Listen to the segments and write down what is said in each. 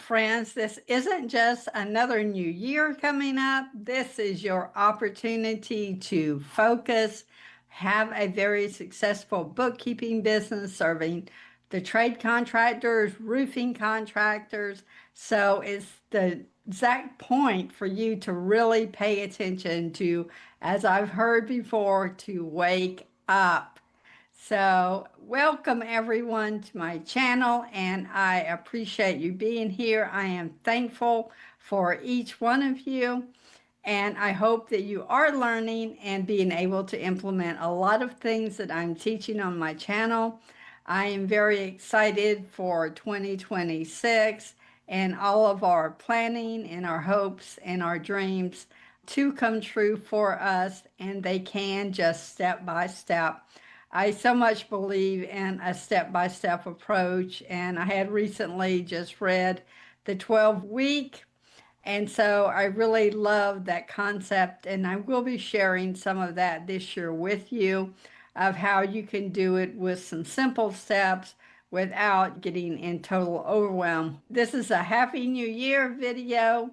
friends. This isn't just another new year coming up. This is your opportunity to focus, have a very successful bookkeeping business serving the trade contractors, roofing contractors. So it's the exact point for you to really pay attention to, as I've heard before, to wake up. So, welcome everyone to my channel, and I appreciate you being here. I am thankful for each one of you, and I hope that you are learning and being able to implement a lot of things that I'm teaching on my channel. I am very excited for 2026 and all of our planning and our hopes and our dreams to come true for us, and they can just step by step. I so much believe in a step-by-step approach, and I had recently just read the 12-week, and so I really love that concept, and I will be sharing some of that this year with you of how you can do it with some simple steps without getting in total overwhelm. This is a Happy New Year video,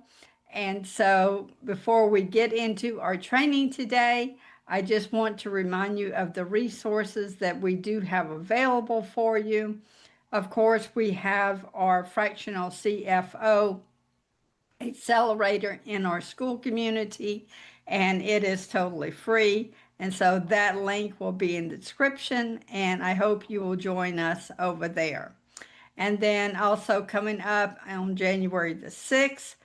and so before we get into our training today, I just want to remind you of the resources that we do have available for you. Of course, we have our fractional CFO accelerator in our school community, and it is totally free. And so that link will be in the description, and I hope you will join us over there. And then also coming up on January the 6th,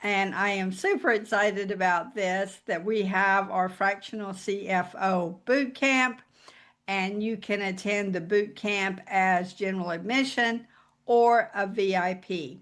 and I am super excited about this, that we have our fractional CFO Bootcamp, and you can attend the Bootcamp as general admission or a VIP.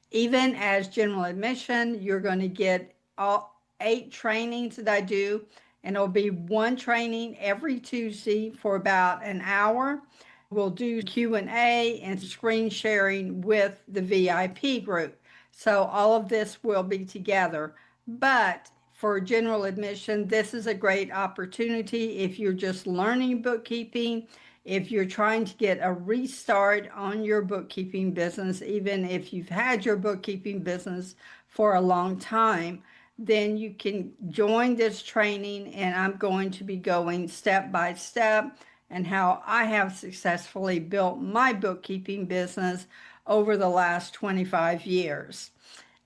Even as general admission, you're going to get all 8 trainings that I do, and it'll be one training every Tuesday for about an hour. We'll do Q&A and screen sharing with the VIP group. So all of this will be together. But for general admission, this is a great opportunity if you're just learning bookkeeping, if you're trying to get a restart on your bookkeeping business, even if you've had your bookkeeping business for a long time, then you can join this training, and I'm going to be going step by step and how I have successfully built my bookkeeping business over the last 25 years.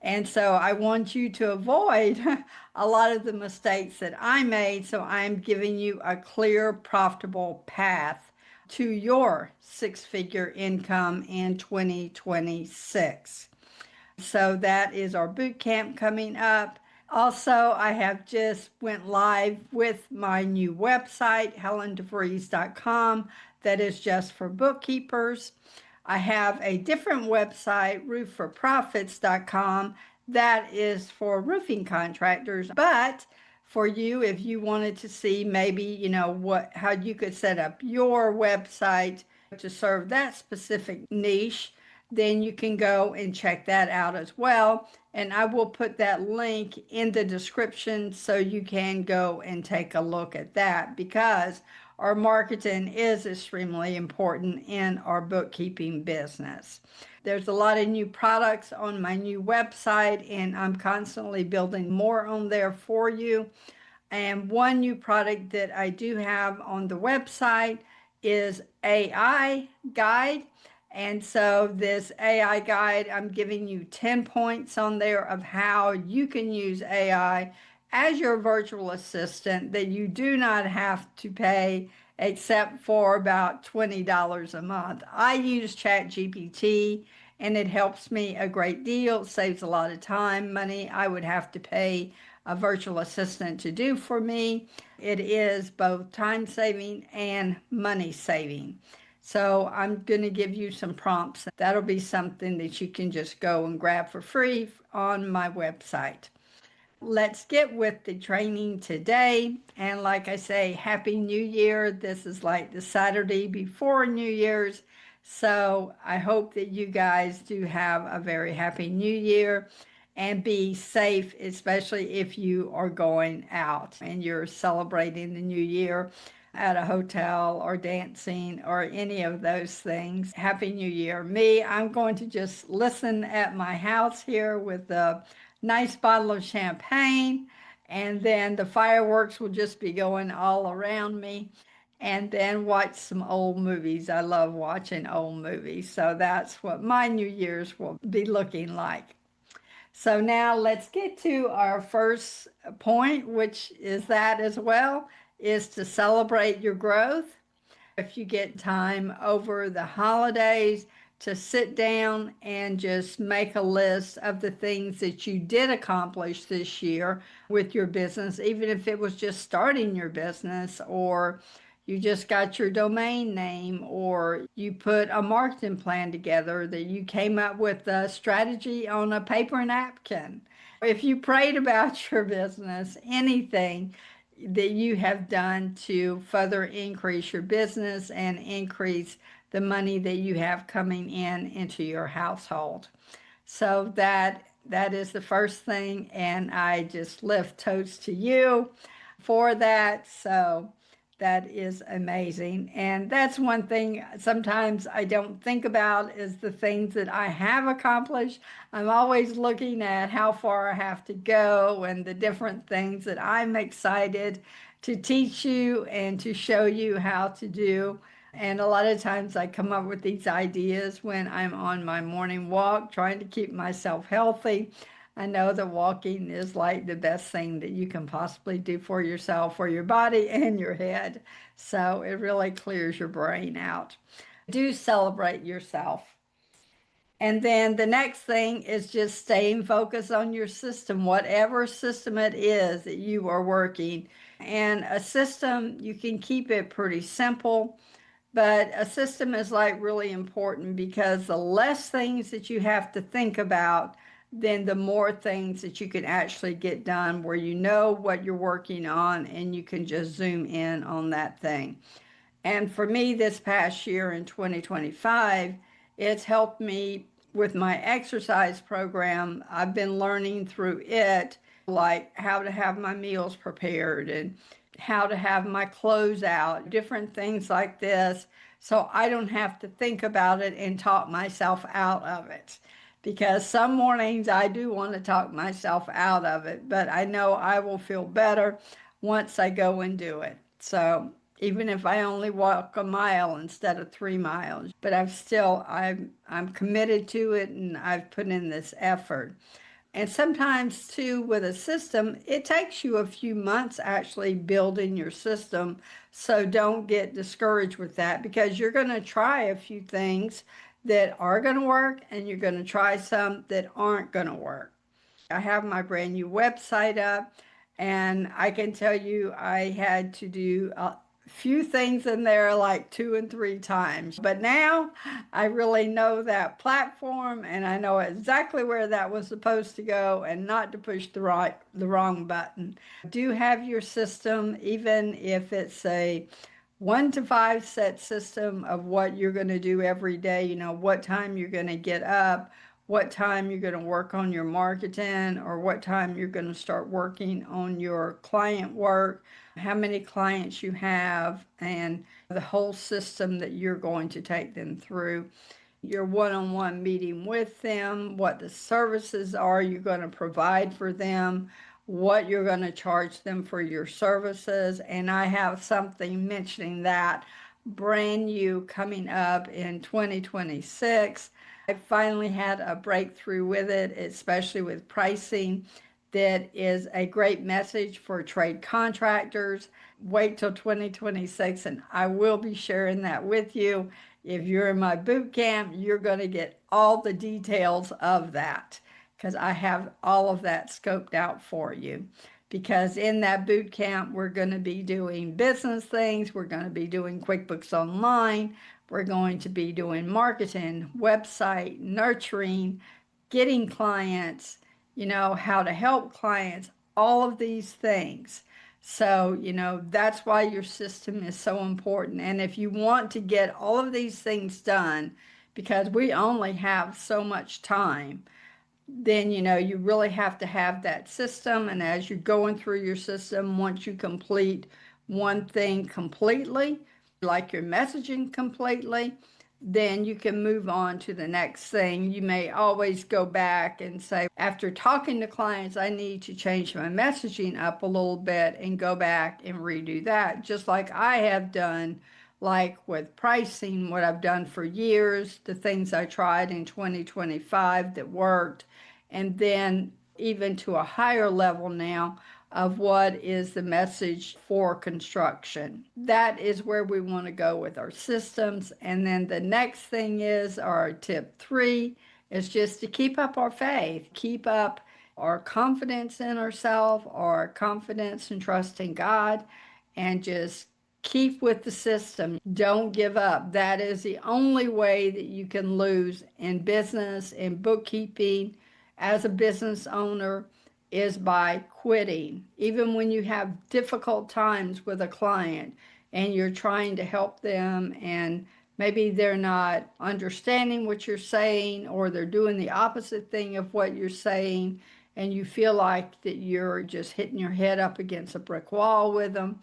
And so I want you to avoid a lot of the mistakes that I made, so I'm giving you a clear, profitable path to your 6-figure income in 2026. So that is our boot camp coming up. Also, I have just went live with my new website, helendevries.com, that is just for bookkeepers. I have a different website, roofforprofits.com, that is for roofing contractors. But for you, if you wanted to see maybe, how you could set up your website to serve that specific niche, then you can go and check that out as well. And I will put that link in the description so you can go and take a look at that, because our marketing is extremely important in our bookkeeping business. There's a lot of new products on my new website, and I'm constantly building more on there for you. And one new product that I do have on the website is AI Guide. And so this AI guide, I'm giving you 10 points on there of how you can use AI as your virtual assistant that you do not have to pay except for about $20 a month. I use ChatGPT, and it helps me a great deal. It saves a lot of time, money I would have to pay a virtual assistant to do for me. It is both time saving and money saving. So I'm going to give you some prompts. That'll be something that you can just go and grab for free on my website. Let's get with the training today. And like I say, Happy New Year. This is like the Saturday before New Year's. So I hope that you guys do have a very happy New Year and be safe, especially if you are going out and you're celebrating the new year. at a hotel or dancing or any of those things. Happy New Year. Me, I'm going to just listen at my house here with a nice bottle of champagne, and then the fireworks will just be going all around me. And then watch some old movies. I love watching old movies. So that's what my New Year's will be looking like. So now let's get to our first point, which is that as well, is to celebrate your growth. If you get time over the holidays to sit down and just make a list of the things that you did accomplish this year with your business, even if it was just starting your business, or you just got your domain name, or you put a marketing plan together, that you came up with a strategy on a paper napkin. If you prayed about your business, anything that you have done to further increase your business and increase the money that you have coming in into your household. So that is the first thing, and I just lift toast to you for that. So that is amazing. And that's one thing sometimes I don't think about, is the things that I have accomplished. I'm always looking at how far I have to go and the different things that I'm excited to teach you and to show you how to do. And a lot of times I come up with these ideas when I'm on my morning walk, trying to keep myself healthy. I know that walking is like the best thing that you can possibly do for yourself, for your body and your head. So it really clears your brain out. Do celebrate yourself. And then the next thing is just staying focused on your system, whatever system it is that you are working. And a system, you can keep it pretty simple. But a system is like really important, because the less things that you have to think about, then the more things that you can actually get done, where you know what you're working on and you can just zoom in on that thing. And for me, this past year in 2025, it's helped me with my exercise program. I've been learning through it, like how to have my meals prepared and how to have my clothes out, different things like this. So I don't have to think about it and talk myself out of it. Because some mornings I do want to talk myself out of it, but I know I will feel better once I go and do it. So even if I only walk a mile instead of 3 miles, but I'm committed to it, and I've put in this effort. And sometimes too, with a system, it takes you a few months actually building your system. So don't get discouraged with that, because you're going to try a few things that are going to work, and you're going to try some that aren't going to work. I have my brand new website up, and I can tell you I had to do a few things in there like 2 and 3 times. But now I really know that platform, and I know exactly where that was supposed to go and not to push the wrong button. Do have your system, even if it's a 1 to 5 set system of what you're going to do every day, what time you're going to get up, what time you're going to work on your marketing, or what time you're going to start working on your client work, how many clients you have, and the whole system that you're going to take them through. Your one-on-one meeting with them, what the services are you're going to provide for them, what you're going to charge them for your services. And I have something mentioning that brand new coming up in 2026. I finally had a breakthrough with it, especially with pricing. That is a great message for trade contractors. Wait till 2026, and I will be sharing that with you. If you're in my boot camp, you're going to get all the details of that, because I have all of that scoped out for you. Because in that boot camp, we're going to be doing business things. We're going to be doing QuickBooks Online. We're going to be doing marketing, website, nurturing, getting clients, how to help clients, all of these things. So, that's why your system is so important. And if you want to get all of these things done, because we only have so much time, then you really have to have that system. And as you're going through your system, once you complete one thing completely, like your messaging completely, then you can move on to the next thing. You may always go back and say, after talking to clients, I need to change my messaging up a little bit and go back and redo that, just like I have done, like with pricing, what I've done for years, the things I tried in 2025 that worked, and then even to a higher level now of what is the message for construction. That is where we want to go with our systems. And then the next thing is our tip 3 is just to keep up our faith, keep up our confidence in ourselves, our confidence and trust in God, and just keep with the system. Don't give up. That is the only way that you can lose in business, in bookkeeping, as a business owner, is by quitting. Even when you have difficult times with a client and you're trying to help them, and maybe they're not understanding what you're saying, or they're doing the opposite thing of what you're saying, and you feel like that you're just hitting your head up against a brick wall with them,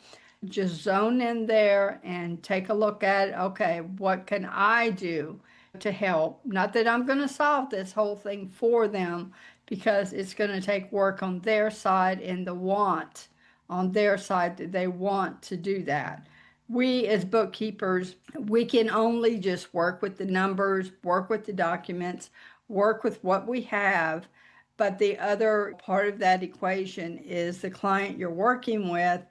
just zone in there and take a look at, okay, what can I do to help? Not that I'm going to solve this whole thing for them, because it's going to take work on their side and the want on their side that they want to do that. We as bookkeepers, we can only just work with the numbers, work with the documents, work with what we have. But the other part of that equation is the client you're working with,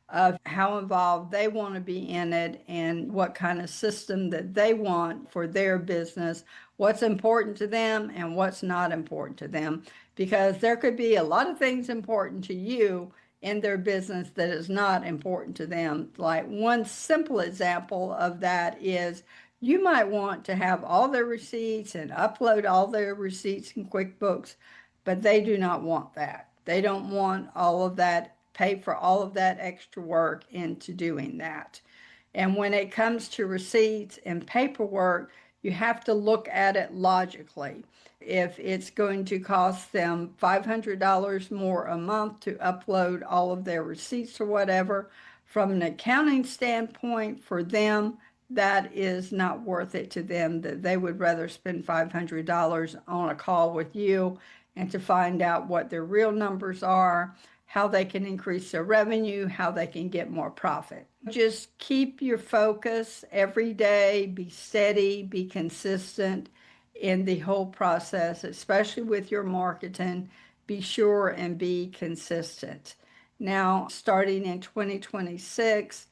of how involved they want to be in it and what kind of system that they want for their business, what's important to them and what's not important to them. Because there could be a lot of things important to you in their business that is not important to them. Like one simple example of that is you might want to have all their receipts and upload all their receipts in QuickBooks, but they do not want that. They don't want all of that, pay for all of that extra work into doing that. And when it comes to receipts and paperwork, you have to look at it logically. If it's going to cost them $500 more a month to upload all of their receipts or whatever, from an accounting standpoint for them, that is not worth it to them, that they would rather spend $500 on a call with you and to find out what their real numbers are, how they can increase their revenue, how they can get more profit. Just keep your focus every day, be steady, be consistent in the whole process, especially with your marketing. Be sure and be consistent. Now, starting in 2026,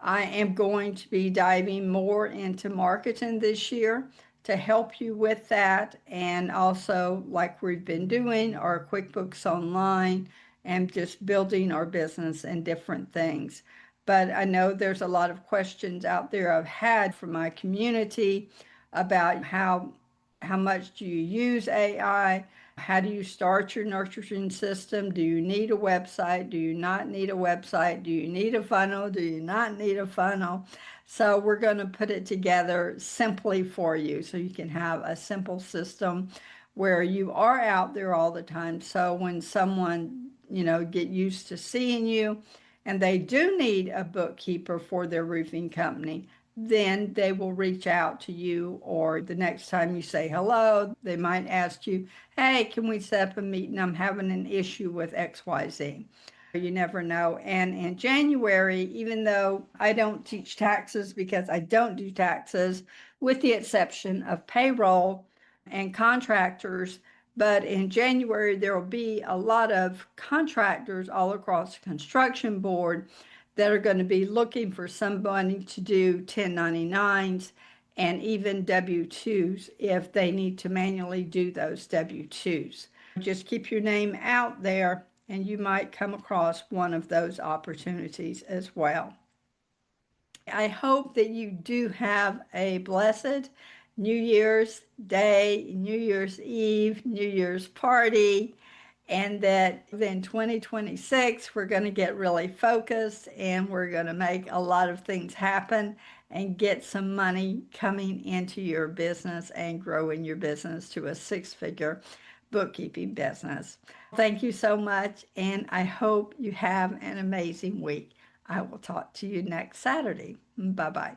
I am going to be diving more into marketing this year to help you with that. And also, like we've been doing, our QuickBooks Online and just building our business and different things. But I know there's a lot of questions out there I've had from my community about how much do you use AI? How do you start your nurturing system? Do you need a website? Do you not need a website? Do you need a funnel? Do you not need a funnel? So we're going to put it together simply for you so you can have a simple system where you are out there all the time. So when someone, get used to seeing you and they do need a bookkeeper for their roofing company, then they will reach out to you, or the next time you say hello, they might ask you, hey, can we set up a meeting? I'm having an issue with XYZ. You never know. And in January, even though I don't teach taxes because I don't do taxes, with the exception of payroll and contractors, but in January, there will be a lot of contractors all across the construction board that are going to be looking for somebody to do 1099s and even W-2s if they need to manually do those W-2s. Just keep your name out there and you might come across one of those opportunities as well. I hope that you do have a blessed New Year's Day, New Year's Eve, New Year's party, and that in 2026, we're going to get really focused and we're going to make a lot of things happen and get some money coming into your business and growing your business to a six-figure bookkeeping business. Thank you so much, and I hope you have an amazing week. I will talk to you next Saturday. Bye bye.